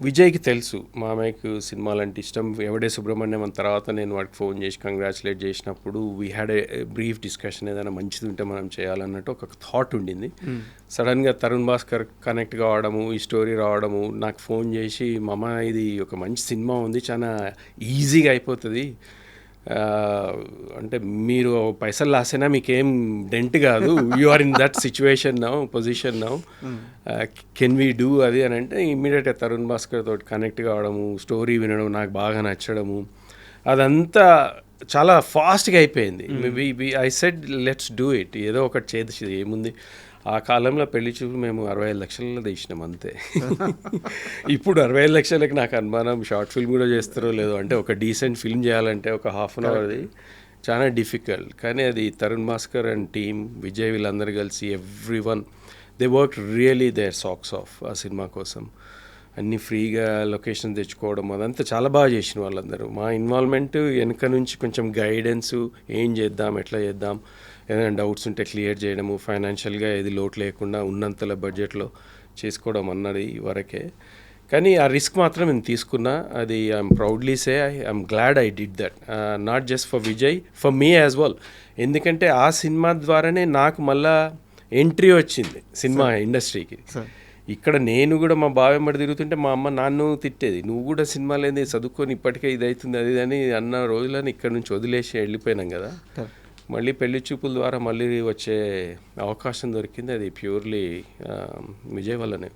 విజయ్కి తెలుసు మామయ్యకు సినిమాలంటే ఇష్టం. ఎవడే సుబ్రహ్మణ్యం అని తర్వాత నేను వాడికి ఫోన్ చేసి కంగ్రాచులేట్ చేసినప్పుడు we had a brief discussion, ఏదైనా మంచిది ఉంటే మనం చేయాలన్నట్టు ఒక థాట్ ఉండింది. సడన్గా తరుణ్ భాస్కర్ కనెక్ట్ కావడము, ఈ స్టోరీ రావడము, నాకు ఫోన్ చేసి మామ ఇది ఒక మంచి సినిమా ఉంది, చాలా ఈజీగా అయిపోతుంది, అంటే మీరు పైసలు లాసైనా మీకేం డెంట్ కాదు, you are in that situation now, position now, can we do అది అని అంటే ఇమ్మీడియట్గా తరుణ్ భాస్కర్ తోటి కనెక్ట్ కావడము, స్టోరీ వినడం, నాకు బాగా నచ్చడము, అదంతా చాలా ఫాస్ట్గా అయిపోయింది. I said let's do it, ఏదో ఒకటి చేసి ఏముంది. ఆ కాలంలో పెళ్లి చూపు మేము 65 లక్షలలో తీసినాం అంతే. ఇప్పుడు 65 లక్షలకి నాకు అనుమానం షార్ట్ ఫిల్మ్ కూడా చేస్తారో లేదో. అంటే ఒక డీసెంట్ ఫిల్మ్ చేయాలంటే ఒక ½ అన్ అవర్ది చాలా డిఫికల్ట్. కానీ అది తరుణ్ భాస్కర్ అండ్ టీమ్, విజయ్ వీళ్ళందరూ కలిసి every one they work really their socks off ఆ సినిమా కోసం. అన్నీ ఫ్రీగా లొకేషన్ తెచ్చుకోవడం అదంతా చాలా బాగా చేసిన వాళ్ళందరూ. మా ఇన్వాల్వ్మెంట్ వెనక నుంచి కొంచెం గైడెన్స్, ఏం చేద్దాం, ఎట్లా చేద్దాం, ఏదైనా డౌట్స్ ఉంటే క్లియర్ చేయడము, ఫైనాన్షియల్గా ఏది లోటు లేకుండా ఉన్నంతలో బడ్జెట్లో చేసుకోవడం అన్నది వరకే. కానీ ఆ రిస్క్ మాత్రం నేను తీసుకున్నా. అది I'm proudly say I'm glad I did that, not just for Vijay, for me as well. ఎందుకంటే ఆ సినిమా ద్వారానే నాకు మళ్ళా ఎంట్రీ వచ్చింది సినిమా ఇండస్ట్రీకి. ఇక్కడ నేను కూడా మా బావ వెంబడి తిరుగుతుంటే మా అమ్మ నాన్ను తిట్టేది, నువ్వు కూడా సినిమాలు ఏంది చదువుకొని ఇప్పటికే ఇది అవుతుంది అది అని అన్న రోజులని ఇక్కడ నుంచి వదిలేసి వెళ్ళిపోయినాం కదా. మళ్ళీ పెళ్లి చూపుల ద్వారా మళ్ళీ వచ్చే అవకాశం దొరికింది, అది ప్యూర్లీ విజయ్ వల్లనే.